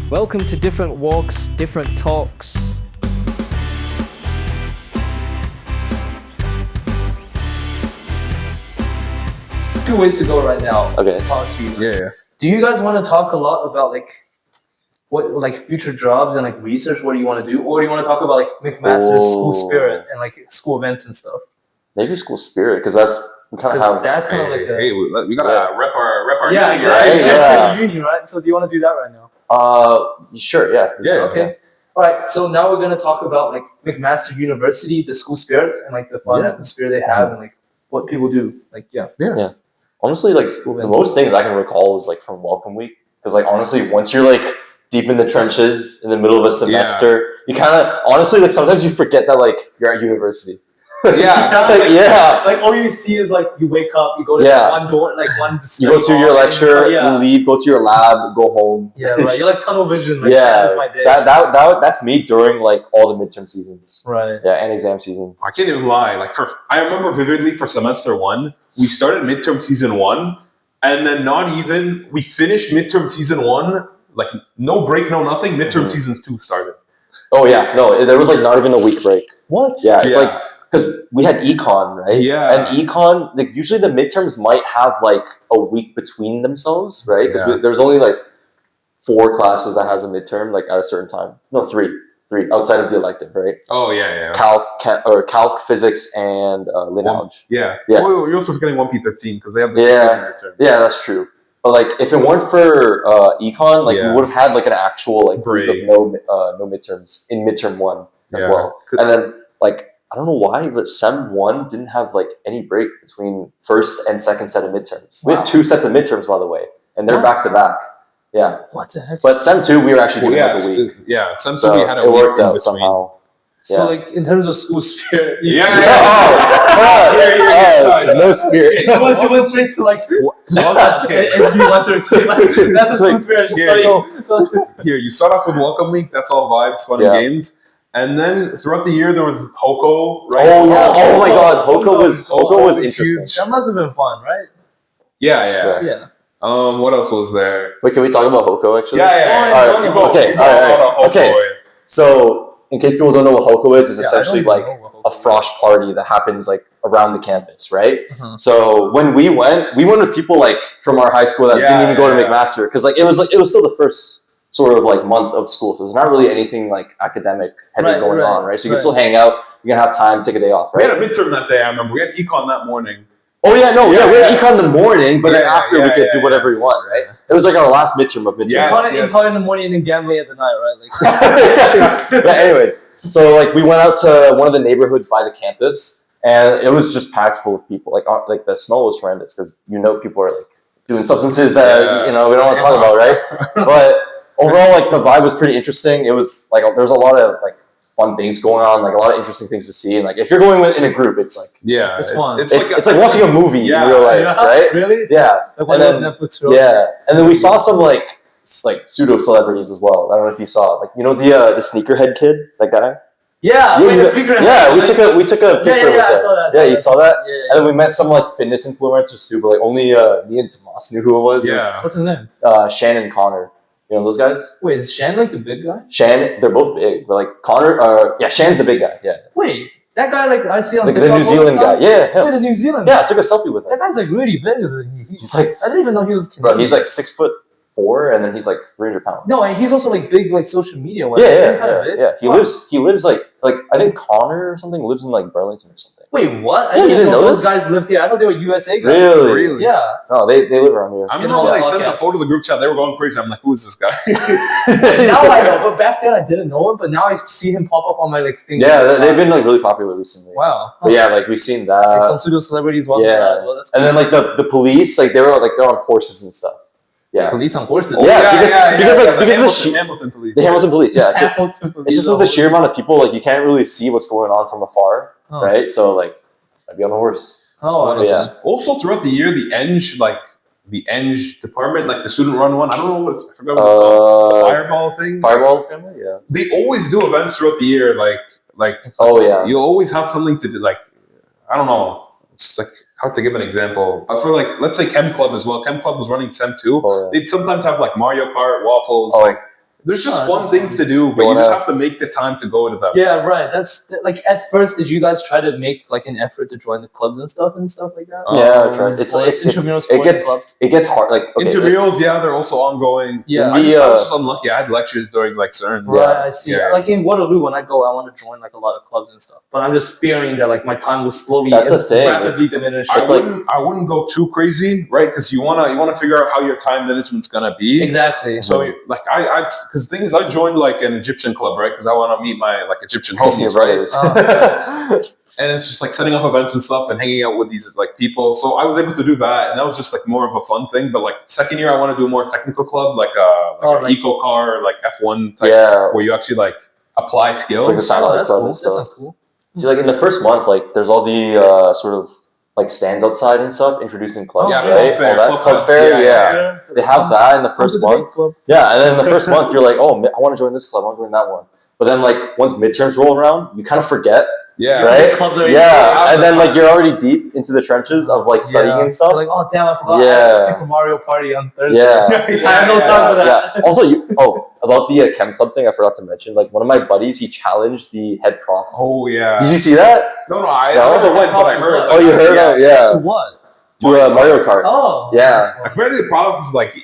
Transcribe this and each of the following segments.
Welcome to Different Walks, Different Talks. Two ways to go right now. Okay. To talk to you guys. Yeah. Do you guys want to talk a lot about what future jobs and research? What do you want to do, or do you want to talk about McMaster's school spirit and school events and stuff? Maybe school spirit, because we kind of have. That's kind of we gotta rep our yeah, uni, exactly. right? Yeah. Uni, right? So do you want to do that right now? Sure, yeah. Okay. All right. So now we're gonna talk about McMaster University, the school spirit, and the fun atmosphere they have, and what people do. Honestly, the most things I can recall is from Welcome Week, because honestly, once you're deep in the trenches in the middle of a semester, you kind of honestly sometimes you forget that you're at university. Yeah. All you see is you wake up, you go to one door, one. You go to your lecture, you leave, go to your lab, go home. Yeah, right. You're tunnel vision. That's my day. That's me during all the midterm seasons. Right. Yeah, and exam season. I can't even lie. I remember vividly for semester 1, we started midterm season 1, and then we finished midterm season 1, no break, no nothing. Midterm season 2 started. Oh yeah, no, there was not even a week break. What? Yeah, it's because we had econ, right? Yeah. And econ, usually the midterms might have a week between themselves, right? Because there's only 4 classes that has a midterm at a certain time. No, three outside of the elective, right? Oh yeah. Calc, physics, and lineage. Yeah. Yeah. Oh, you're also getting 1P13 because they have the midterm. Yeah, that's true. But if it weren't for econ, we would have had an actual group of no midterms in midterm 1 as well. And then I don't know why, but Sem 1 didn't have any break between first and second set of midterms. We have 2 sets of midterms, by the way, and they're back to back. Yeah. What the heck? But Sem 2, we were actually doing a week. Yeah, Sem 2 So we had a it week worked out between. somehow. So in terms of school spirit, There's no spirit. You went straight to SB 113. That's a school spirit. Here, you start off with Welcome Week. That's all vibes, fun and games. And then throughout the year, there was HoCo, right? Oh yeah! Oh my God! HoCo was interesting. Huge. That must have been fun, right? Yeah. What else was there? Wait, can we talk about HoCo actually? Yeah. All right. Okay. So, in case people don't know what HoCo is, it's essentially a frosh party that happens around the campus, right? So when we went with people from our high school that didn't even go to McMaster, because it was still the first sort of month of school, so there's not really anything academic heavy going on, right? So you can still hang out, you can have time, take a day off, right? We had a midterm that day. I remember we had econ that morning. Oh yeah, we had econ in the morning, but then after we could do whatever we want, right? It was our last midterm of midterm. Econ in the morning and then gambling at the night, right? Yeah, anyways, so we went out to one of the neighborhoods by the campus, and it was just packed full of people. The smell was horrendous because people are doing substances that we don't want to talk about, right? But overall, the vibe was pretty interesting. It was there was a lot of fun things going on, a lot of interesting things to see. And if you're going in a group, it's it's fun. It's like watching a movie in real life, right? Really? Yeah. One of those Netflix shows. Yeah, and then we saw some pseudo celebrities as well. I don't know if you saw the sneakerhead kid, that guy. Yeah, the sneakerhead. Yeah, we took a picture with him. I saw that. Yeah, you saw that? Yeah. And then we met some fitness influencers too, but only me and Tomas knew who it was. Yeah. What's his name? Shan and Connor. You know those guys? Wait, is Shan the big guy? Shan, they're both big, but Connor, Shan's the big guy. Yeah. Wait, that guy I see on the TikTok New Zealand guy. Yeah, him. Wait, the New Zealand. Yeah, I took a selfie with him. That guy's really big. He's I didn't even know he was Canadian. Bro, he's 6'4", and then he's 300 pounds. No, and he's also big social media. Yeah. He lives I think Connor or something lives in Burlington or something. Wait, what? Yeah, you didn't know those this? guys lived here. I thought they were USA guys. Really? Yeah. No, they live around here. I remember when they sent the photo to the group chat, they were going crazy. I'm like, who is this guy? Now I know, but back then I didn't know him. But now I see him pop up on my thing. Yeah, they've been really popular recently. Wow. But yeah, we've seen that. Some pseudo celebrities. Yeah. As well. That's and then the police, they're on horses and stuff. Yeah. Police on horses. Because the Hamilton police. The Hamilton police, yeah. Hamilton police. It's just the sheer amount of people, you can't really see what's going on from afar, right? So I'd be on a horse. Oh, yeah. Also throughout the year, the Eng department, the student run one. I don't know what I forgot what it's called. The Fireball thing. Fireball family, yeah. They always do events throughout the year, Oh yeah. You'll always have something to do, I don't know. It's how to give an example. For let's say Chem Club as well. Chem Club was running Sem 2. Oh, yeah. They'd sometimes have Mario Kart, waffles, There's just Oh, fun that's things fun. to do, but you just have to make the time to go to them. Yeah, right. That's like at first, did you guys try to make like an effort to join the clubs and stuff like that? Yeah, try. Intramural sports clubs. It gets hard. Like Intramurals, they're also ongoing. Yeah. I was just unlucky. I had lectures during like certain. Right, I see. Yeah. Like in Waterloo, when I go, I want to join like a lot of clubs and stuff. But I'm just fearing that like my time will slowly That's the thing. rapidly diminish. I wouldn't go too crazy, right? Because you wanna figure out how your time management's gonna be. Exactly. So like because the thing is, I joined like an Egyptian club, right? Because I want to meet my like Egyptian homies, right? And it's just like setting up events and stuff and hanging out with these like people. So I was able to do that, and that was just like more of a fun thing. But like second year, I want to do a more technical club, like an eco car, like F1 type, where you actually like apply skills. Like the satellite club and stuff. That sounds cool. See, like in the first month, like there's all the sort of like stands outside and stuff, introducing clubs, right? Club fair, yeah. They have that in the first month. Yeah, and then in the first month, you're like, oh, I want to join this club, I want to join that one. But then, like, once midterms roll around, you kind of forget. Yeah. Right? And then, like, you're already deep into the trenches of, like, studying and stuff. You're like, oh, damn, I forgot I had Super Mario Party on Thursday. Yeah. I have no time for that. Yeah. Also, about the chem club thing, I forgot to mention. Like, one of my buddies, he challenged the head prof. Oh, yeah. Did you see that? No, I never went, but I heard. Oh, you heard it? Yeah. To what? To Mario Kart. Oh. Yeah. Apparently, the prof was like,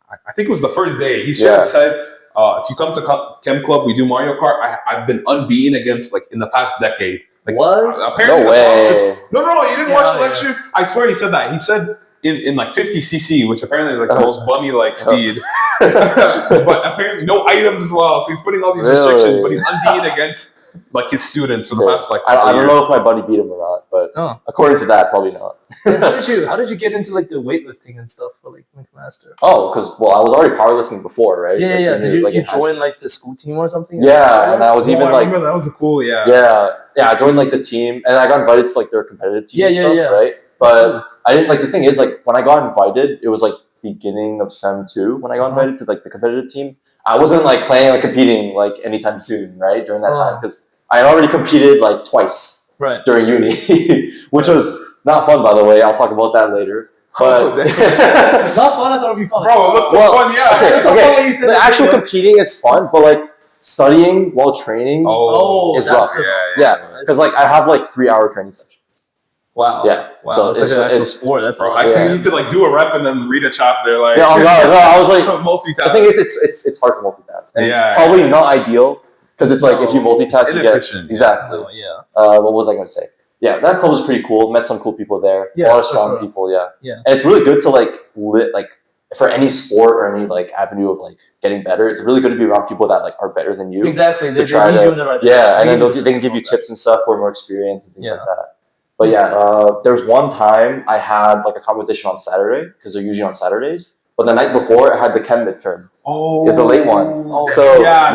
I think it was the first day. He sort of said, if you come to Chem Club, we do Mario Kart. I've been unbeaten against like in the past decade. Like, what? Apparently no way. No, you didn't watch the lecture. I swear he said that. He said in like 50cc, which apparently is like the most bummy like speed. But apparently no items as well. So he's putting all these restrictions, but he's unbeaten against like his students for the past like. I don't know if my buddy beat him or not, but according to that, probably not. How did you get into like the weightlifting and stuff for like McMaster? Oh, because I was already powerlifting before, right? Yeah. Did you join like the school team or something? Yeah, and I was even like that was a cool Yeah, I joined like the team, and I got invited to like their competitive team and stuff, right? But I didn't like the thing is like when I got invited, it was like beginning of Sem 2 when I got invited to like the competitive team. I wasn't like planning on competing like anytime soon, right? During that time, because I had already competed like twice during uni, which was not fun, by the way. I'll talk about that later. But not fun. I thought it'd be fun. Bro, it looks so fun. Yeah. Okay. The actual competing is fun, but like studying while training is rough. Yeah, because like I have like 3-hour training sessions. Wow. Yeah. Wow. So it's like an actual sport. That's bro. I need to like do a rep and then read a chapter. Like no. I was like multitask. The thing is, it's hard to multitask. And probably not ideal because it's like if you multitask, you get exactly. What was I going to say? Yeah, that club was pretty cool. Met some cool people there. A lot of strong people. Yeah. And it's really good to like for any sport or any like avenue of like getting better. It's really good to be around people that like are better than you. Exactly. They try to and then they can give you tips and stuff who are more experienced and things like that. But there was one time I had like a competition on Saturday because they're usually on Saturdays. But the night before I had the chem midterm. Oh, it's a late one. So yeah.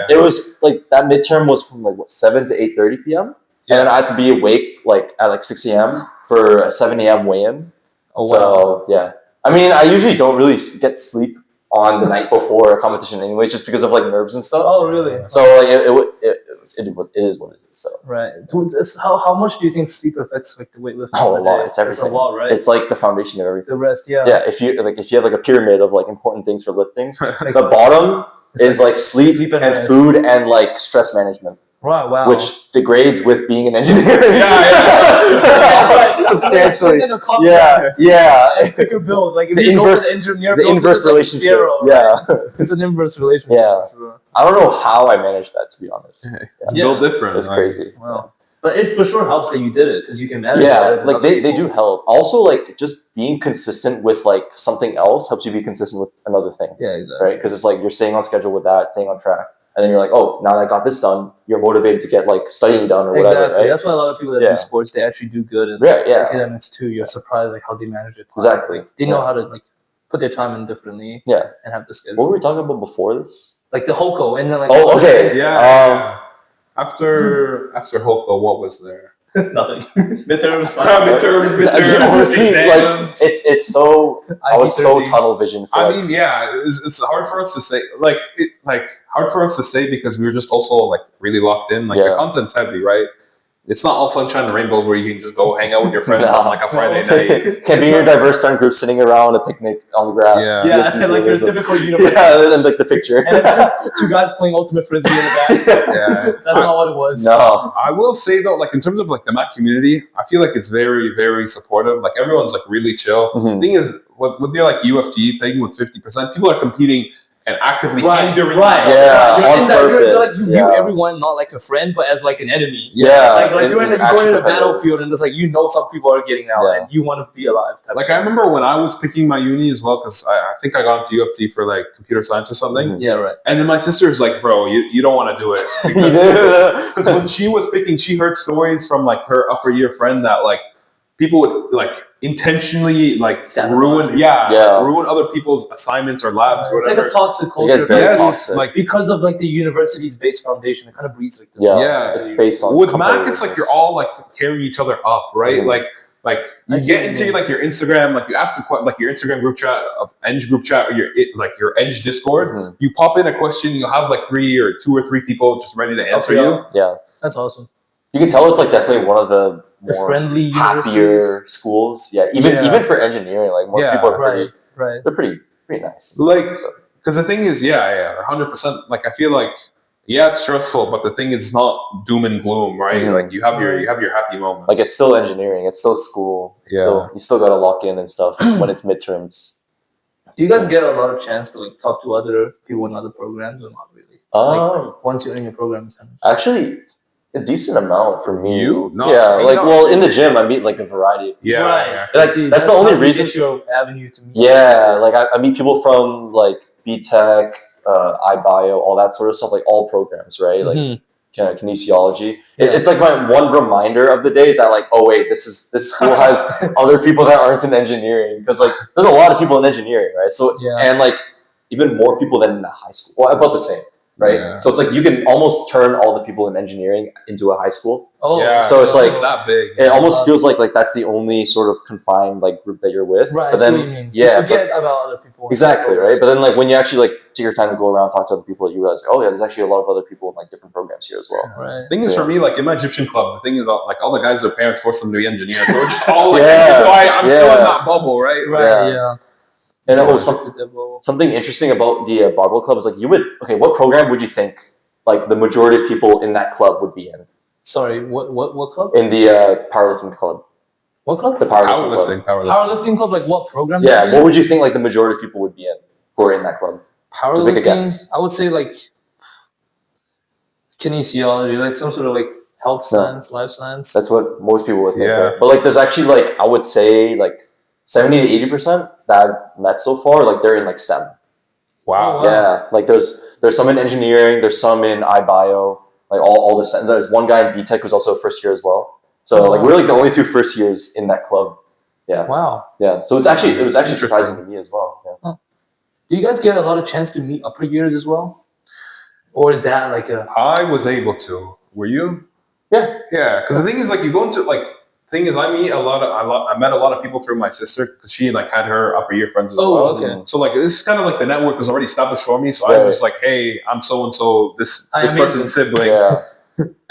It was like that midterm was from like 7 to 8:30 p.m. And then I had to be awake like at like 6 a.m. for a 7 a.m. weigh-in. Oh, wow. So I mean, I usually don't really get sleep on the night before a competition anyways, just because of like nerves and stuff. Oh, really? So like, it is what it is. So right. How much do you think sleep affects like the weightlifting? Oh, a lot. It's everything. It's a lot, right? It's like the foundation of everything. The rest, yeah. Yeah. If you have like a pyramid of like important things for lifting, the bottom is like sleep and food and like stress management. Right. Wow. Which degrades with being an engineer. Substantially. Yeah. Pick a build. Like if it's you go to the engineer, it's an inverse relationship. Zero, it's an inverse relationship. Yeah. Sure. I don't know how I managed that, to be honest. Built different. It's crazy. Wow. But it for sure helps that you did it because you can manage. Yeah, like they do help. Also, like just being consistent with like something else helps you be consistent with another thing. Yeah, exactly. Right, because it's like you're staying on schedule with that, staying on track. And then you're like, oh, now that I got this done, you're motivated to get like studying done or whatever, right? That's why a lot of people that do sports, they actually do good in academics too. You're surprised like how they manage it. Exactly. They know how to like put their time in differently. Yeah. And have the schedule. What were we talking about before this? Like the HoCo and then like. Oh, okay. Yeah. After HoCo, what was there? Nothing. Midterms. Honestly, like it's so. I was so tunnel vision. I mean, it's hard for us to say. Hard for us to say because we were just also like really locked in. Like the content's heavy, right? it's not all sunshine and rainbows where you can just go hang out with your friends on like a Friday night. Can't be in your diverse friend group sitting around a picnic on the grass. Yeah, like your typical university. Yeah, and like the picture. And then two guys playing ultimate frisbee in the back. Yeah. That's not what it was. No. I will say though, like in terms of like the Mac community, I feel like it's very, very supportive. Like everyone's like really chill. Mhm. The thing is, with your like UFT thing with 50%, people are competing and actively hindering Right. each other. Yeah, You're on in that, purpose. you view everyone not like a friend, but as like an enemy. Yeah. Like you're it's going actually in a competitive. battlefield and it's like, some people are getting out Yeah. and you want to be alive. Like I remember when I was picking my uni as well, because I think I got into UFT for like computer science or something. Mhm. Yeah, right. And then my sister's like, bro, you don't want to do it. Yeah. Because when she was picking, she heard stories from like her upper year friend that like people would like intentionally like ruin other people's assignments or labs or It's whatever. like a toxic You guys culture. very Yes, toxic. like Because of like the university's based foundation, it kind of breeds like this. Yeah, it's based on with Mac, it's like you're competitiveness. all like carrying each other up, right? Mhm. Like I you see get what you into mean. like your Instagram, like you ask like your Instagram group chat of Eng group chat or your Eng Discord. Mhm. You pop in a question, you have like 2 or 3 people just ready to answer you. Yeah. That's awesome. You can tell it's like definitely one of the The more friendly happier schools. Yeah, even for engineering, like most Yeah. people are pretty, Right. they're pretty nice. Like, So, because the thing is, 100%. Like, I feel like, it's stressful, but the thing is, it's not doom and gloom, right? Mhm. Like, you have your happy moments. like it's still engineering, it's still school. It's you still gotta lock in and stuff when it's midterms. Do you guys get a lot of chance to like talk to other people in other programs or not really? Once you're in your program, it's kind of Actually, a decent amount for me. You? No, yeah, me like not. well, in the gym, I meet like a variety. yeah. Right. Like, that's the only how you reason. get your avenue to meet. Yeah, like I meet people from like BTech, iBio, all that sort of stuff, like all programs, right? Like Mhm. kinesiology. Yeah. It's like my one reminder of the day that like, oh wait, this school has other people that aren't in engineering, because like there's a lot of people in engineering, right? So and like even more people than in a high school. Well, about the same, right? Yeah. So it's like you can almost turn all the people in engineering into a high school. Oh, Yeah, So it's like- that big. It almost feels like that's the only sort of confined like group that you're with. right. But I see then what you mean. yeah, You forget about other people. exactly, right? But then, like, when you actually like take your time to go around, talk to other people, you realize, oh yeah, there's actually a lot of other people in like different programs here as well. Right. The thing is, Yeah. for me, like in my Egyptian club, the thing is, like all the guys, their parents forced them to be engineers, so we're just all like, Yeah. so I'm still Yeah. in that bubble, right? Right. Yeah. Yeah. And Yeah. something interesting about the barbell club is like what program would you think like the majority of people in that club would be in? Sorry. What club? In the powerlifting club, What club? the powerlifting club. Powerlifting. Powerlifting club. Like what program? Yeah, what would you think like the majority of people would be in who are in that club? Just make a guess. I would say like kinesiology, like some sort of like health science, life science. That's what most people would think. Yeah. Right? But like, there's actually like I would say like 70 to 80% that I've met so far, like they're in like STEM. Wow. Wow. Yeah, like there's some in engineering, there's some in iBio, like all this. And there's one guy in BTech who's also first year as well. So like we're like the only 2 first years in that club. Yeah, Wow. yeah. So it was actually surprising to me as well. Yeah. Do you guys get a lot of chance to meet upper years as well, or is that like a? I was able to. Were you? Yeah. Yeah, because the thing is, like, you go into like. Thing is, I met a lot of people through my sister because she like had her upper year friends as well. Oh, okay. So like this is kind of like the network was already established for me. So I Right. was just like, hey, I'm so and so this Amazing. person's sibling. Yeah.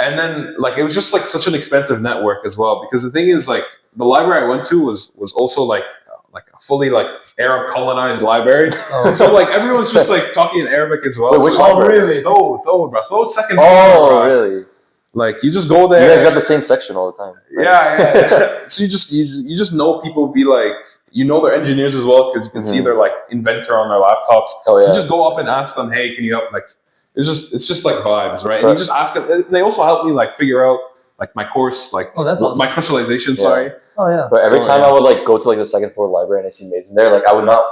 And then like it was just like such an expensive network as well, because the thing is like the library I went to was also like a fully like Arab colonized library. Oh. So like everyone's just like talking in Arabic as well. Wait, which so, library? really? Bro, Those second. Oh, bro. really? Like you just go there. You guys got the same section all the time. Right? Yeah. So you just know people be like, they're engineers as well because you can see Mhm. their like inventor on their laptops. Oh So yeah. you just go up and ask them, hey, can you help? Like it's just like vibes, right? And Right. you just ask them. They also help me like figure out like my course, like Oh, that's awesome. my specialization. Yeah. Sorry. Oh yeah. But every So, time yeah. I would like go to like the second floor library and I see Mason there, like I would not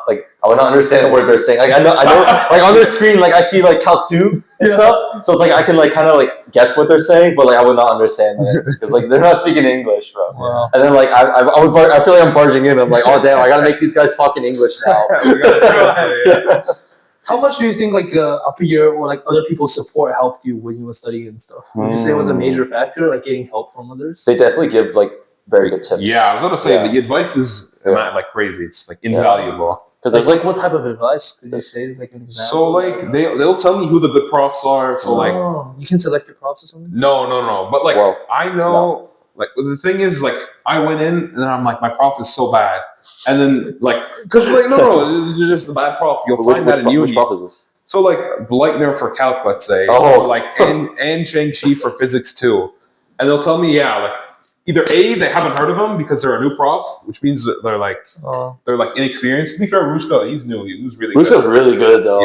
understand what they're saying. Like I know like on their screen, like I see like Calc 2 and stuff. So it's like I can like kind of like guess what they're saying, but like I would not understand it because like they're not speaking English, bro. Wow. And then like I feel like I'm barging in. I'm like, oh damn, I gotta make these guys talk in English now. We gotta translate, yeah. How much do you think like the upper year or like other people's support helped you when you were studying and stuff? Would you say it was a major factor, like getting help from others? They definitely give like very good tips. Yeah, I was gonna say Yeah. the advice is Yeah. not like crazy. It's like invaluable. Because there's like what type of advice could you say? Like an example. So like they'll tell me who the good profs are. So like you can select your profs or something. No. But like I know like the thing is like I went in and then I'm like my prof is so bad, and then like because like no it's just a bad prof. You'll find that in uni. Which prof is this? So like Bleitner for calc, let's say, or like and Chang-Chi for physics too, and they'll tell me like either A, they haven't heard of him because they're a new prof, which means that they're like inexperienced. To be fair, Ruska, he's new. He was really good. Ruska's really good though.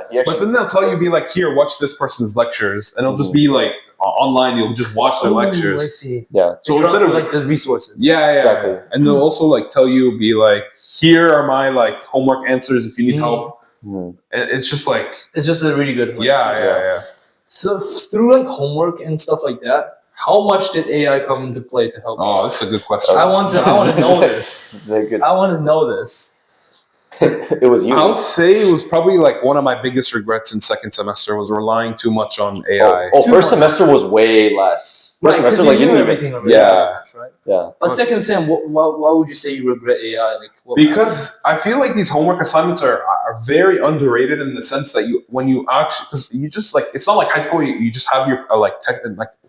Yeah. But then they'll tell you, be like, here, watch this person's lectures, and it'll just be like online. You'll just watch their lectures. I see. Yeah. So instead of like the resources. Yeah, exactly. And they'll also like tell you, be like, here are my like homework answers if you need help. And it's just like it's just a really good. Yeah. So through like homework and stuff like that. How much did AI come into play to help? Oh, that's a good question. I want to know this. I want to know this. It was you. I'll say it was probably like one of my biggest regrets in second semester was relying too much on AI. First semester was way less. First semester, like you knew everything already. Yeah. But second sem, why would you say you regret AI? Like because I feel like these homework assignments are very underrated in the sense that when you actually because you just like it's not like high school you just have your like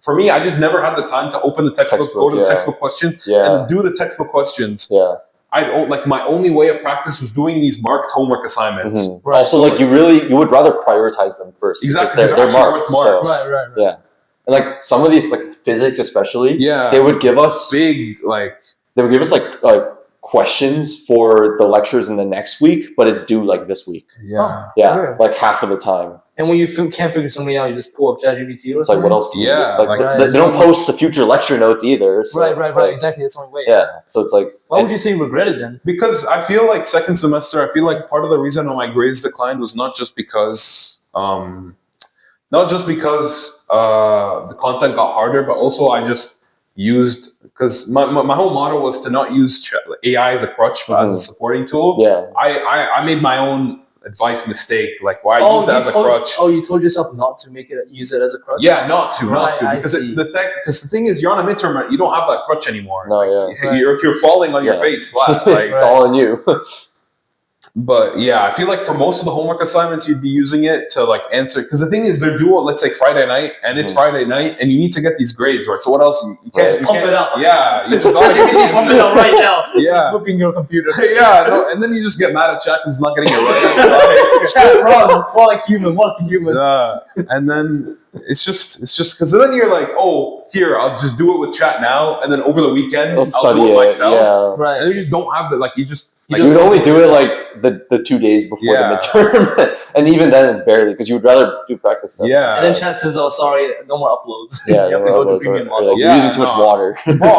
for me I just never had the time to open the textbook go to the textbook question and do the textbook questions. Like my only way of practice was doing these marked homework assignments. Right. Also, like you would rather prioritize them first. Exactly, they're marked. So, right. Yeah, and like some of these, like physics, especially. Yeah. They would give us They would give us like questions for the lectures in the next week, but it's due like this week. Yeah. Like half of the time. And when you can't figure something out, you just pull up ChatGPT or it's something. like what else? Can you do? They don't right. post the future lecture notes either. So right. Like, exactly. That's the only way. Yeah. So it's like. Why would you say you regret it then? Because I feel like second semester, I feel like part of the reason why my grades declined was not just because the content got harder, but also I just used because my whole motto was to not use AI as a crutch, but as a supporting tool. Yeah. I made my own advice mistake, like why I use that as a crutch. Oh, you told yourself not to use it as a crutch? Yeah, not to. Because the thing is, you're on a midterm, you don't have that crutch anymore. No, If you're falling on your face flat, like it's all on you. But yeah, I feel like for most of the homework assignments, you'd be using it to like answer. Because the thing is, they're due, let's say Friday night, and it's Friday night, and you need to get these grades, right? So what else? You can't pump it out. Yeah, you just pump it out right now. Yeah, just flipping your computer. And then you just get mad at chat because it's not getting it right. Chat wrong. More like human. And then it's just because then you're like, oh, here I'll just do it with chat now, and then over the weekend I'll do it myself. Yeah. Right. And you just don't have you would only do it like the 2 days before the midterm, and even then it's barely because you would rather do practice tests. Yeah. And then chat says, "Oh, sorry, no more uploads." Yeah, you have to go to premium model. You're using too much water. Bro,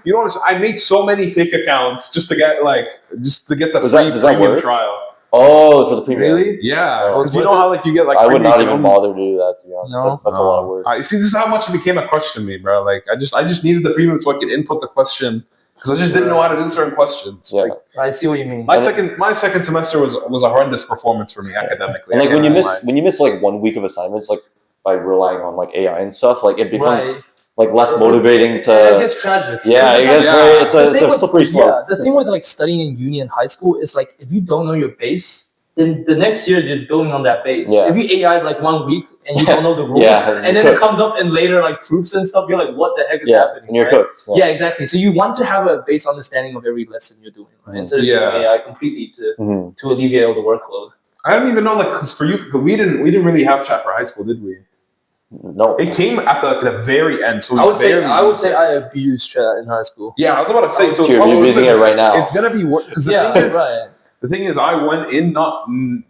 you know, I made so many fake accounts just to get the free premium trial. Oh, for the premium. Really? Yeah. Because you know how like you get like I would not even bother to do that, to be honest. No? That's a lot of work. See, this is how much it became a crutch to me, bro. Like I just needed the premium so I could input the question. Because I just didn't know how to do certain questions. Yeah. Like, I see what you mean. My second semester was a horrendous performance for me academically. And like when you miss like 1 week of assignments, like by relying on like AI and stuff, like it becomes like less motivating to. Yeah, it gets tragic. Yeah, it gets very. It's a slippery slope. Yeah, the thing with like studying in uni and high school is like if you don't know your base, then the next year you're building on that base. Yeah. If you AI like 1 week and you don't know the rules, and then it comes up in later like proofs and stuff, you're like, what the heck is happening? And you're cooked. Yeah, exactly. So you want to have a base understanding of every lesson you're doing, right? Instead of using AI completely to alleviate all the workload. I don't even know, like, because for you, we didn't really have chat for high school, did we? No. It came at the very end. So I would say I abused chat in high school. Yeah, I was about to say. So you're using it right now. It's gonna be worse. The thing is, I went in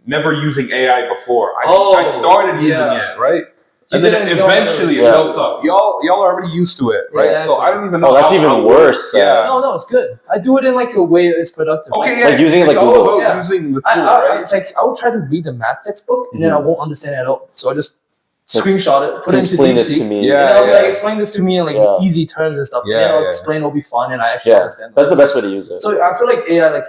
never using AI before. I started using it, right? And then eventually it built up. Y'all are already used to it, right? Exactly. So I don't even know. Oh, that's even worse. Yeah. No, it's good. I do it in like a way it's productive. Okay, yeah. Like using it like all Google. about using the tool, right? It's like I would try to read the math textbook and then I won't understand it at all. So I just screenshot it, put it into explain this to me. Yeah, and I'll be like, explain this to me in like easy terms and stuff. Yeah, and then I'll explain it'll be fun and I actually understand. That's the best way to use it. So I feel like AI like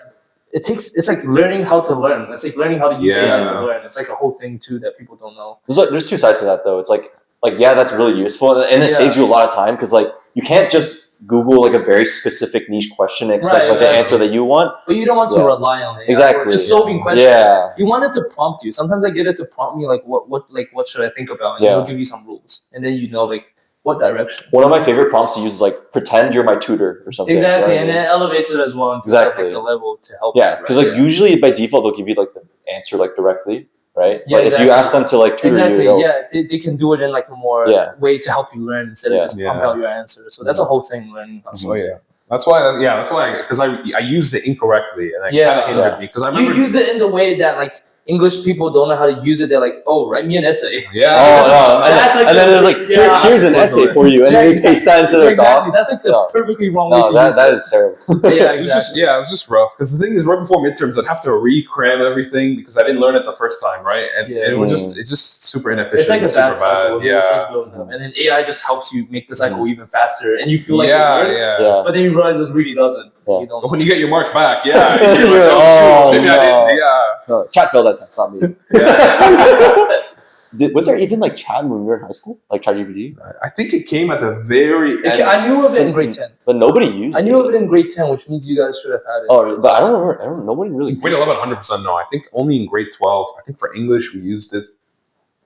it's like learning how to learn. It's like learning how to use AI to learn. It's like a whole thing too that people don't know. There's two sides to that though. It's like that's really useful and it saves you a lot of time because like you can't just Google like a very specific niche question and expect Right, like the right. answer that you want. But you don't want to Yeah. rely on it. Exactly. Just solving questions. Yeah. You want it to prompt you. Sometimes I get it to prompt me like what should I think about? And Yeah. it'll give you some rules. And then you know like what direction. One of my favorite prompts to use is like pretend you're my tutor or something. Exactly. You know And what I mean? it elevates it as well into Exactly. like the level to help Yeah, you, because right? like usually by default they'll give you like the answer like directly, right? Yeah, but if you exactly. ask them to like tutor Exactly. you, they'll- Yeah, they can do it in like a more way to help you learn instead of just pump out your answer. So that's a whole thing learning. Oh yeah. That's why because I used it incorrectly and it kind of hindered me because I remember you use it in the way that like English people don't know how to use it. They're like, oh, write me an essay. Yeah. Oh no! That's like and then there's like, here's an essay for you, and then you paste that into the doc. That's like the perfectly wrong way No, to use that it. is terrible. Yeah, It was just rough because the thing is, right before midterms, I'd have to re-cram everything because I didn't learn it the first time, right? And it was just super inefficient. It's like a super bad cycle. Yeah. It's just building up. And then AI just helps you make the cycle even faster, and you feel like it works, Yeah. but then you realize it really doesn't. Yeah. You don't. But when you get your mark back, you're like, Oh, maybe I no. didn't. Yeah. No, chat failed that test, not me. Yeah. Was there even like chat when we were in high school, like ChatGPT? I think it came at the very end. I knew of it in grade 10. But nobody used. I knew of it in grade 10, which means you guys should have had it. Oh, but I don't remember. Nobody really. Grade 11, 100% no. I think only in grade 12. I think for English we used it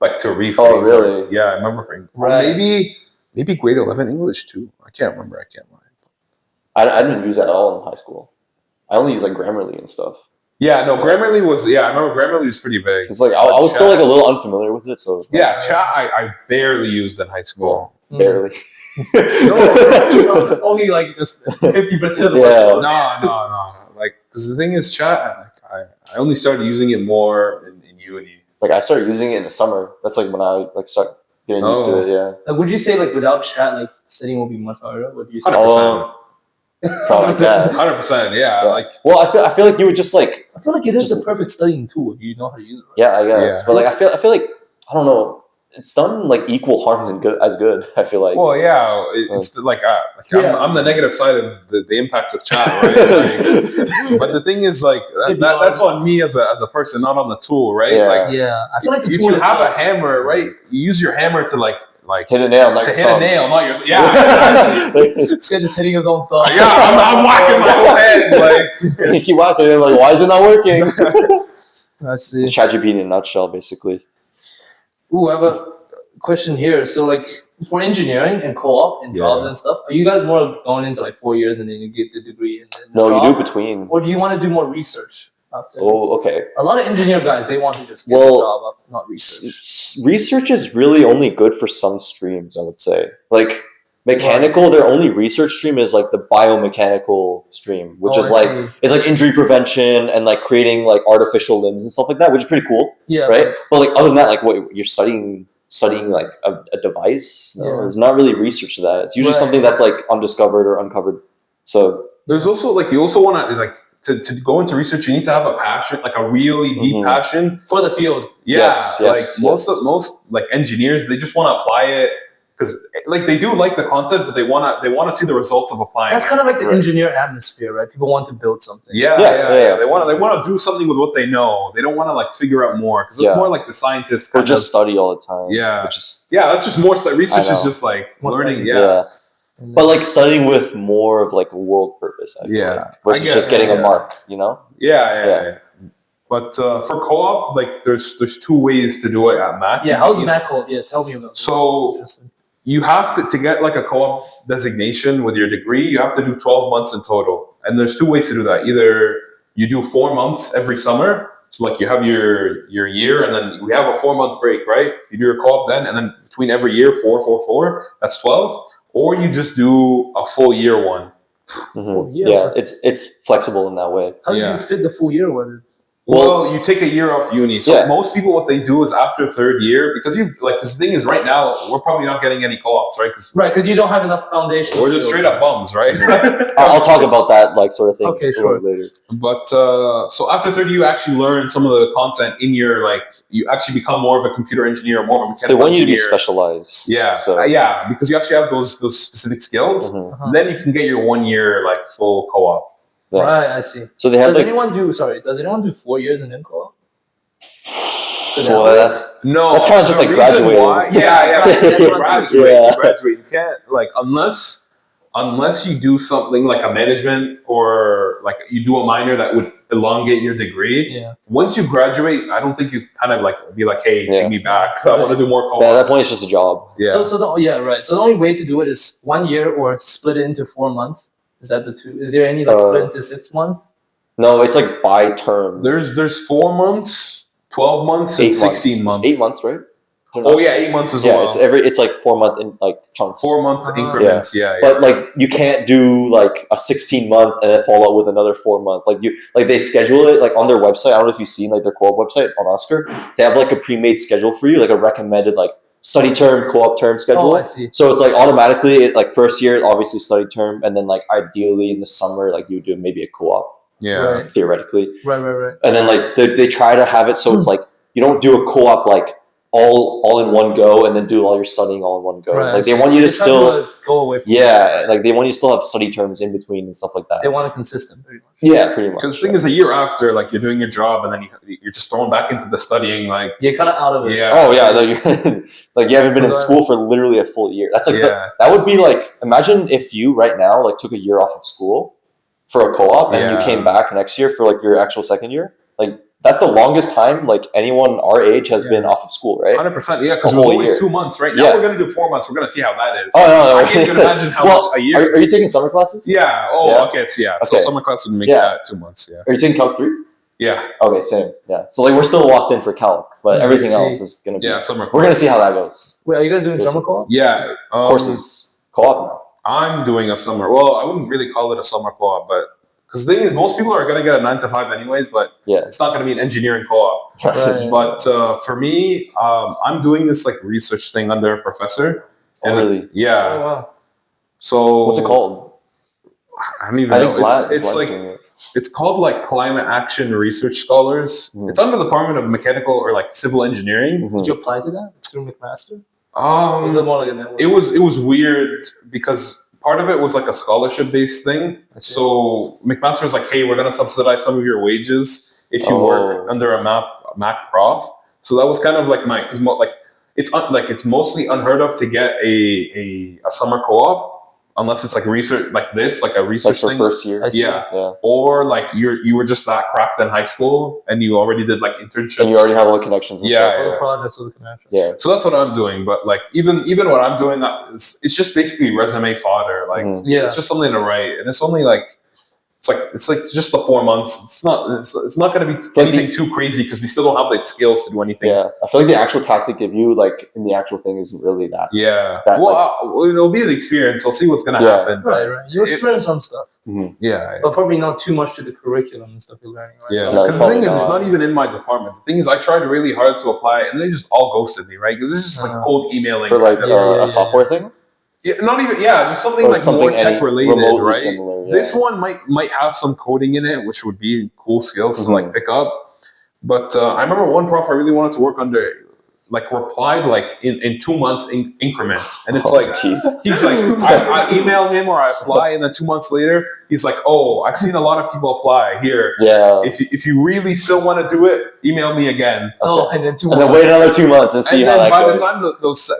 like to rephrase. Oh, really? Yeah, I remember for English. Right. Maybe grade 11 English too. I can't remember. I can't lie. I didn't use that at all in high school. I only used like Grammarly and stuff. Yeah, no, Grammarly was. Yeah, I remember Grammarly was pretty big. So it's like I was still like a little unfamiliar with it, so Yeah, chat I barely used in high school. barely. No, only like just 50% of the Yeah. No. Like, because the thing is, chat. I only started using it more in uni. Like I started using it in the summer. That's like when I like start getting used to it. Yeah. Like, would you say like without chat, like studying will be much harder? What do you say? 100%. Probably that. 100%. Yeah. Like. Well, I feel like you would just like. I feel like it is the perfect studying tool if you know how to use it. Right? Yeah, I guess. Yeah. But like I feel like I don't know. It's done like equal harm than good as good. I feel like. Well, yeah, it's like I'm the negative side of the impacts of chat, right? Like, but the thing is, like that's on me as a person, not on the tool, right? Yeah. Like, I feel like the if tool you have a itself- hammer, right? You use your hammer to like hit a nail, not to your hit thumb. a nail, not your exactly. This guy just hitting his own thumb. Yeah, I'm whacking my whole head. Like, You keep walking, and like, why is it not working? I see. It's ChatGPT in a nutshell, basically. Ooh, I have a question here. So, like, for engineering and co-op and jobs and stuff, are you guys more going into like 4 years and then you get the degree and then No, job? you do between. Or do you want to do more research after? Oh, okay. A lot of engineer guys, they want to just get a job up, not research. Research is really only good for some streams, I would say. Like mechanical, their only research stream is like the biomechanical stream, which is like it's like injury prevention and like creating like artificial limbs and stuff like that, which is pretty cool. Yeah. Right. But like other than that, like what you're studying like a device, no, there's not really research to that. It's usually something that's like undiscovered or uncovered. So there's also like you also want to like. To go into research, you need to have a passion, like a really deep passion for the field. Yeah, most like engineers, they just want to apply it because like they do like the content, but they want to see the results of applying. That's kind of like the engineer atmosphere, right? People want to build something. Yeah. They want to do something with what they know. They don't want to like figure out more because it's more like the scientists or just study all the time. Yeah, which is that's just more research is just like learning. Yeah. But like studying with more of like a world purpose, I feel like, versus just getting a mark, you know? Yeah. But for co-op, like there's two ways to do it at Mac. Yeah, how's Mac called? Yeah, tell me about it. So you have to get like a co-op designation with your degree, you have to do 12 months in total. And there's two ways to do that. Either you do 4 months every summer, so like you have your year and then we have a 4-month break, right? You do your co-op then, and then between every year, 4, that's 12. Or you just do a full year one. Mm-hmm. Yeah, it's flexible in that way. How do you fit the full year with it? Well, you take a year off uni. So most people, what they do is after third year, because you like this thing is right now, we're probably not getting any co-ops, right? Because you don't have enough foundation. We're just straight up bums, right? I'll talk about that like sort of thing. Okay, sure. Later. But so after third year, you actually learn some of the content in your like. You actually become more of a computer engineer, more of a mechanical. They want you engineer. to be specialized. Yeah, so. Because you actually have those specific skills. Mm-hmm. Then you can get your 1 year like full co-op. Yeah. Right, I see. So they have. Does anyone do 4 years and then co-op? Well, that's kind of just like graduating. Graduate. Graduate. You can't like unless unless you do something like a management or like you do a minor that would elongate your degree. Yeah. Once you graduate, I don't think you kind of like be like, hey, Yeah. take me back. I want to do more co-op. At that point, it's just a job. Yeah. So the only way to do it is 1 year or split it into 4 months. Is that the two? Is there any like split into 6 months? No, it's like by term. There's 4 months, 12 months, 8 and 16 months. It's 8 months, right? Oh yeah, 8 months as yeah, well. it's like 4 month in like chunks. 4 month increments. Yeah. But like you can't do like a 16 month and then follow up with another 4 month. Like they schedule it like on their website. I don't know if you've seen like their co-op website on Oscar. They have like a pre-made schedule for you, like a recommended like study term, co-op term schedule. Oh, I see. So it's like automatically like first year obviously study term, and then like ideally in the summer like you do maybe a co-op. Yeah. Right. Theoretically. Right. And then like they try to have it so it's like you don't do a co-op like all in one go and then do all your studying all in one go. Right. Like they want you to still go away from like they want you to still have study terms in between and stuff like that. They want it consistent, pretty much. Yeah, pretty much. Because the thing is, a year after, like you're doing your job, and then you're just thrown back into the studying. Like You're kind of out of it. yeah. Oh yeah, no, you're like you haven't been in school for literally a full year. That's like Yeah. that would be like imagine if you right now like took a year off of school for a co-op and you came back next year for like your actual second year. Like that's the longest time like anyone our age has been off of school, right? 100%. Yeah, because A it was whole always year. 2 months. Right now Yeah. we're gonna do 4 months. We're gonna see how that is. Oh no, I can't even imagine how much a year. Are you taking summer classes? Yeah. Oh, Yeah. okay. So Okay. so summer class would make Yeah. that 2 months. Yeah. Are you taking Calc 3? Yeah. Okay, same. Yeah. So like we're still locked in for Calc, but everything else is gonna be Yeah. Summer. we're gonna see how that goes. Wait, are you guys doing There's summer co-op? Yeah. Courses co-op now. I'm doing a summer. Well, I wouldn't really call it a summer co-op, but because the thing is, most people are gonna get a 9 to 5 anyways, but Yeah. it's not gonna be an engineering co-op. Right. But for me, I'm doing this like research thing under a professor. Oh, really? Yeah. Oh, wow. So What's it called? I don't even I know. think It's Vlad's like doing it. it's called like Climate Action Research Scholars. Mhm. It's under the Department of Mechanical or like Civil Engineering. Mhm. Did you apply to that through McMaster? Or was it more like a network? It was weird because part of it was like a scholarship based thing. So McMaster's like, hey, we're gonna subsidize some of your wages if you work under a Mac prof. So that was kind of like my because like it's mostly unheard of to get a summer co-op unless it's like research like this, like a research Like for thing. first year. Yeah. Or like you were just that cracked in high school and you already did like internships. And you already have all the connections and Yeah, stuff. All the projects with the connections. Yeah. So that's what I'm doing. But like even what I'm doing, it's just basically resume fodder. Like Yeah. it's just something to write, and it's only like it's like just the 4 months. It's not going to be like anything too crazy because we still don't have the skills to do anything. Yeah. I feel like the actual task they give you, like in the actual thing, isn't really that. Yeah. That, Well, it'll be an experience. I'll see what's going to happen. Right. You experience some stuff, Yeah. but probably not too much to the curriculum and stuff you're learning. Right? Yeah, So, No, because the thing is, probably it's not. not even in my department. The thing is, I tried really hard to apply, and they just all ghosted me, right? Because this is just like cold emailing For like Yeah. a software thing? Yeah, not even just something Or like more something tech related, remotely right? similar, yeah. This one might have some coding in it, which would be cool skills to like pick up. But I remember one prof I really wanted to work under, like replied like in 2 months increments, and it's like jeez. he's like I email him or I apply, and then 2 months later he's like, oh, I've seen a lot of people apply here. Yeah. If you really still want to do it, email me again. Oh, and then 2 And months. then wait another 2 months and see And how then that by goes. the time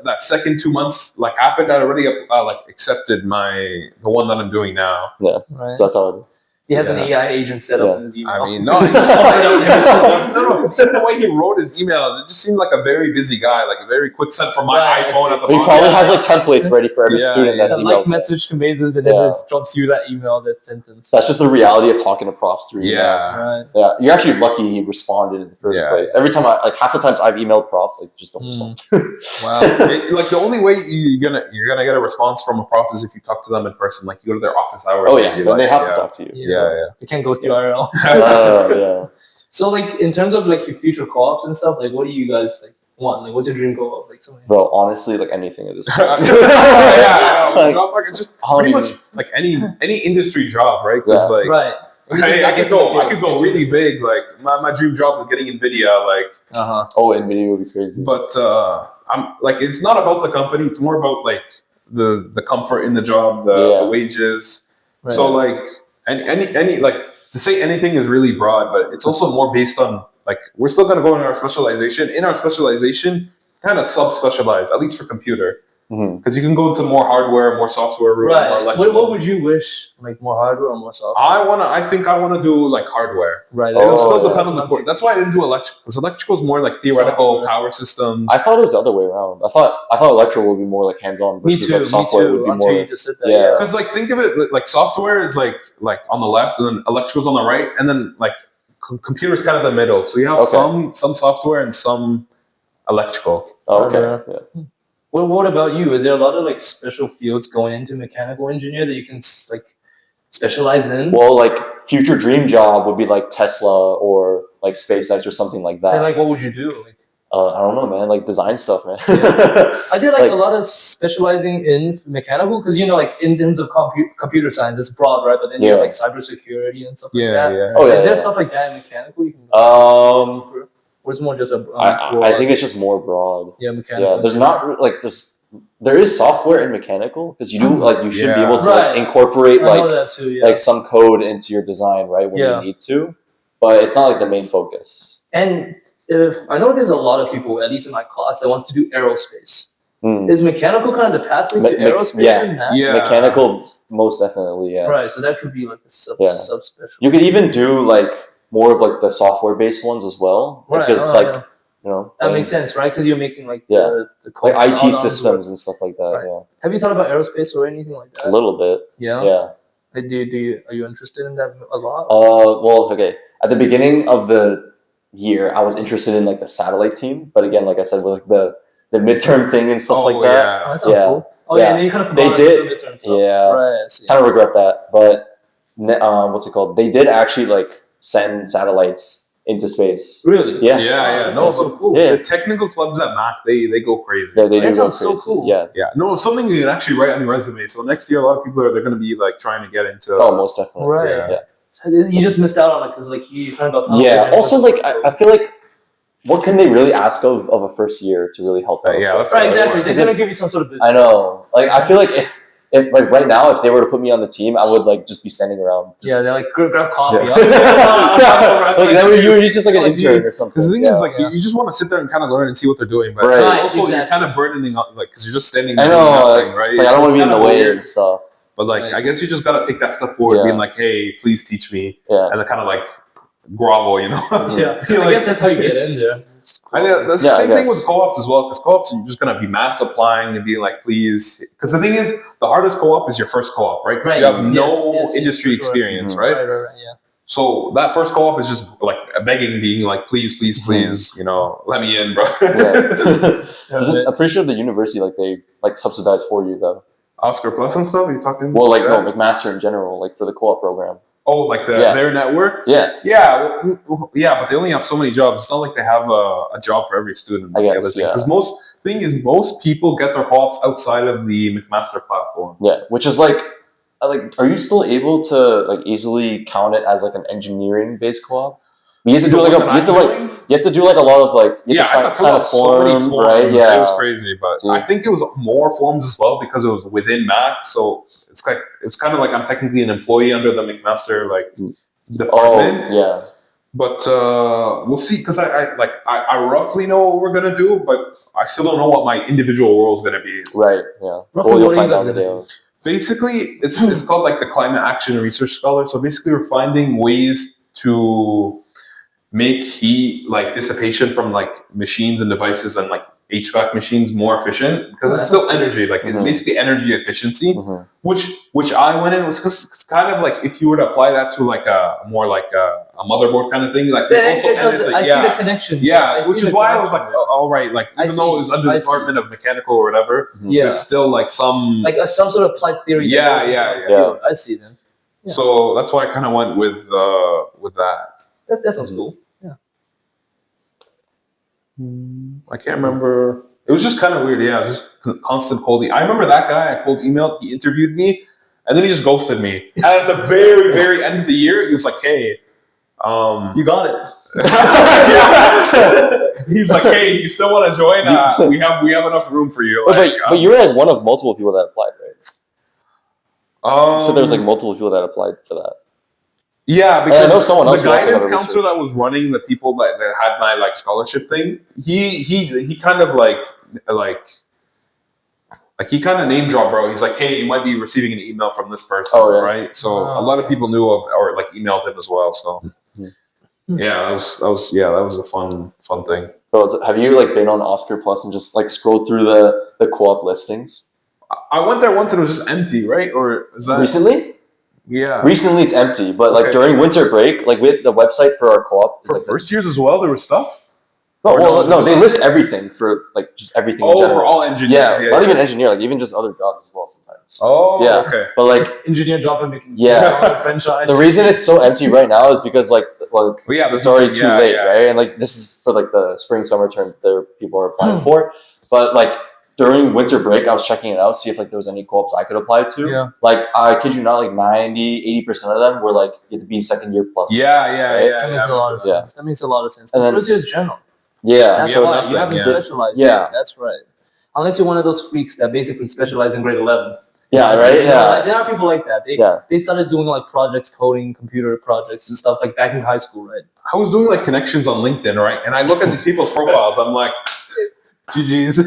that second 2 months like happened, I already like accepted the one that I'm doing now. Yeah. Right. So that's how it is. He has an AI agent set up in his email. I mean, no, even the way he wrote his email, it just seemed like a very busy guy, like a very quick sent from my Right, iPhone at the He bottom. probably has like templates ready for every Yeah, student that's a like emailed. message to Mazes and then Yeah. just drops you that email, that sentence. That's just the reality of talking to profs through email. Yeah. Right. Yeah, you're actually lucky he responded in the first Yeah. place. Every time half the times I've emailed profs, like just don't respond. Wow. Like the only way you're gonna get a response from a prof is if you talk to them in person. Like you go to their office hours. Oh and yeah, you're then like, they have to talk to you. Yeah. They can't ghost you IRL. Yeah. So like in terms of like your future co-ops and stuff, like what do you guys like want? Like what's your dream co-op? Like something. Bro, honestly, like anything at this point. Like, just pretty much like any industry job, right? Because like Right. hey, I could go really big. Like my dream job is getting NVIDIA. Like Oh, NVIDIA would be crazy. but I'm like it's not about the company. It's more about like the comfort in the job, the wages. Right. So like any like to say anything is really broad, but it's also more based on like we're still gonna go in our specialization. In our specialization, kind of sub-specialize, at least for computer. because you can go into more hardware, more software, more Right. electrical. What would you wish? Like more hardware or more software? I think I want to do like hardware. Right. Oh, It'll still yeah. depend on the course. That's why I didn't do electrical, because electrical is more like theoretical Software. power systems. I thought it was the other way around. I thought electrical would be more like hands-on versus like software would be Until more. you just said that. Yeah. Because like think of it like software is like on the left, and then electrical's on the right, and then like computer's kind of the middle. So you have some software and some electrical. Oh, okay. Yeah. Well, what about you? Is there a lot of like special fields going into mechanical engineer that you can like specialize in? Well, like future dream job would be like Tesla or like SpaceX or something like that. And like, what would you do? Like, I don't know, man. Like design stuff, man. I did like a lot of specializing in mechanical because like in terms of computer science, it's broad, right? But then you have like cybersecurity and stuff like that. Yeah. Oh, yeah. Is there stuff like that in mechanical? You can or it's more just a. I think it's just more broad. Yeah, mechanical. Yeah, there's not like there is software in mechanical because you do like you should be able to like incorporate like that too, like some code into your design, right, when you need to, but it's not like the main focus. And if I know there's a lot of people, at least in my class, that wants to do aerospace. Is mechanical kind of the pathway to aerospace? Yeah, mechanical most definitely. Yeah, right. So that could be like a subspecialty. You could even do like more of like the software based ones as well, because you know that makes sense, right? Because you're making like the code like IT systems and stuff like that. Right. Yeah. Have you thought about aerospace or anything like that? A little bit. Yeah. Yeah. Like, are you interested in that a lot? Well, okay. At the beginning of the year, I was interested in like the satellite team, but again, like I said, with like the midterm thing and stuff like that. Yeah. Oh, that's cool. Oh yeah, and then you kind of forgot they did. Midterm stuff. Yeah. Right. Kind of regret that, but what's it called? They did actually like send satellites into space. Really? Yeah. Yeah. No, so cool. Yeah. The technical clubs at Mac, they go crazy. Yeah, they do That go sounds crazy. so cool. Yeah. Yeah. No, it's something you can actually write on your resume. So next year, a lot of people they're going to be like trying to get into. Oh, most definitely. Right. Yeah. You just missed out on it because like you kind of got. Yeah. Also, like I feel like, what can they really ask of a first year to really help out? Yeah. That's right. Exactly. They're gonna give you some sort of business. I know. Like I feel like if like right now, if they were to put me on the team, I would like just be standing around. Yeah, they're like grab coffee. Yeah. Like then you're just like an intern or something. Because the thing is, like, you just want to sit there and kind of learn and see what they're doing, but Right. also you're kind of burdening up, like, because you're just standing there. I know. doing nothing, right? It's like I don't want to be in the way weird. and stuff. But like, I guess you just gotta take that step forward, being like, "Hey, please teach me," and then kind of like grovel, you know? Yeah, I guess that's how you get in there. I mean, the same thing with co-ops as well, because co-ops you're just gonna be mass applying and being like, "Please," because the thing is, the hardest co-op is your first co-op, right? Because you have no industry experience, right? Right, yeah. So that first co-op is just like begging, being like, "Please, please, please, you know, let me in, bro." I'm pretty sure the university like they like subsidize for you though. Oscar Plus and stuff? Are you talking? Well, like no, McMaster in general, like for the co-op program. Oh, like their network? Yeah. Yeah, but they only have so many jobs. It's not like they have a job for every student. I guess, because most people get their co-ops outside of the McMaster platform. Yeah, which is like, are you still able to like easily count it as like an engineering based co-op? You have to do you have to do like a lot of like sign a form, right? Yeah, it was crazy, but I think it was more forms as well because it was within Mac. So it's kind of like I'm technically an employee under the McMaster like department. Oh, yeah. But we'll see because I roughly know what we're gonna do, but I still don't know what my individual role is gonna be. Right. Yeah. Roughly, you'll find out today. Basically, it's called like the Climate Action Research Scholar. So basically, we're finding ways to make heat like dissipation from like machines and devices and like HVAC machines more efficient because it's still energy, like it's basically energy efficiency, which I went in was because it's kind of like if you were to apply that to like a more like a motherboard kind of thing, like there's also I see the connection. Yeah, which is why I was like, all right, like even though it was under the Department of Mechanical or whatever, there's still like some sort of applied theory. Yeah. I see them. Yeah. So that's why I kind of went with that. That sounds cool. Yeah. I can't remember. It was just kind of weird. Yeah, it was just constant cold. I remember that guy. I cold emailed. He interviewed me, and then he just ghosted me. And at the very, very end of the year, he was like, "Hey, you got it." He's like, "Hey, you still want to join? We have enough room for you." Like, but you were like one of multiple people that applied, right? So there was like multiple people that applied for that. Yeah, because I know someone else the guidance counselor that was running the people that had my like scholarship thing, he kind of like Like he kind of name dropped, bro. He's like, hey, you might be receiving an email from this person, Oh, yeah. right? So a lot of people knew of or like emailed him as well. So yeah, that was a fun thing. So have you like been on Oscar Plus and just like scrolled through the co-op listings? I went there once and it was just empty, right? Or is that Recently? Yeah. Recently it's empty, but like Okay. during winter break, like with the website for our co-op is For like first years as well, there was stuff. no, they list everything for like just everything. in Oh, general. for all engineers. Yeah, not even engineer, like even just other jobs as well sometimes. Oh, Yeah. okay. But like Engineer job and making franchise. the reason it's so empty right now is because like Well, yeah, it's already too late, right? And like this is for like the spring summer term that people are applying for. But like during winter break, I was checking it out, see if like there was any co-ops I could apply to. Yeah. Like I kid you not, like 90-80% of them were like you have to be in second year plus. Right? That makes a lot of sense. Yeah. That makes a lot of sense. And Because then- first year is general. Yeah. That's So why it's, you haven't yeah. specialized. Yeah. That's right. Unless you're one of those freaks that basically specialize in grade 11. yeah, So, right? you know, Yeah. like, there are people like that. Yeah. They started doing like projects, coding, computer projects and stuff like back in high school, right? I was doing like connections on LinkedIn, right? And I look at these people's profiles. I'm like, GG's.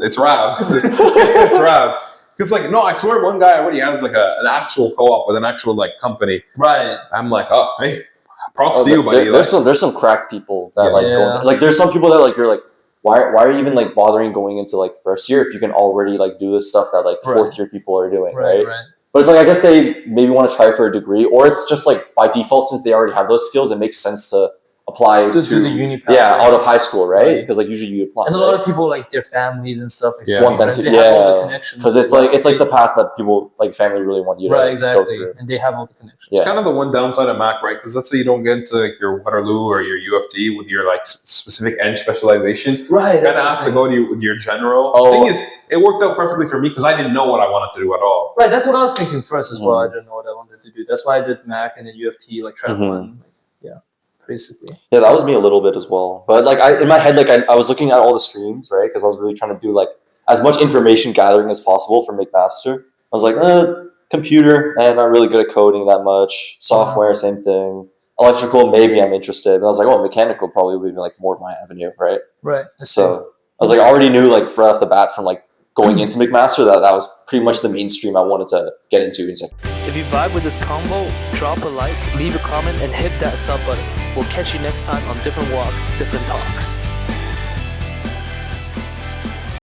It's Rab. It's Rab. Because like, no, I swear one guy already has like an actual co-op with an actual like company. Right. I'm like, oh, hey, props to you, buddy. There's some crack people that like go into, like there's some people that like you're like why are you even like bothering going into like first year if you can already like do this stuff that like fourth year people are doing, right? But it's like I guess they maybe want to try for a degree, or it's just like by default since they already have those skills, it makes sense to apply Just to do the uni path. out of high school, right? Right. Because like usually you apply, And a lot of people like their families and stuff. Like Yeah. want them friends, to, they have all the connections. because it's like the path that people like family really want you to right, go exactly. through. And they have all the connections. Yeah. It's kind of the one downside of Mac, right? Because let's say you don't get into like your Waterloo or your UFT with your like specific edge specialization. Right. You kind of have to go to with your general. Oh. The thing is, it worked out perfectly for me because I didn't know what I wanted to do at all. Right, that's what I was thinking first as well. I didn't know what I wanted to do. That's why I did Mac and then UFT, like track one. Like, yeah, basically. Yeah, that was me a little bit as well. But like in my head, like I was looking at all the streams, right? Because I was really trying to do like as much information gathering as possible for McMaster. I was like, computer, and not really good at coding that much. Software, same thing. Electrical, maybe I'm interested. And I was like, oh, mechanical probably would be like more my avenue, right? Right. So I was like, I already knew like right off the bat from like going into McMaster that was pretty much the mainstream I wanted to get into in second. If you vibe with this combo, drop a like, leave a comment, and hit that sub button. We'll catch you next time on Different Walks, Different Talks.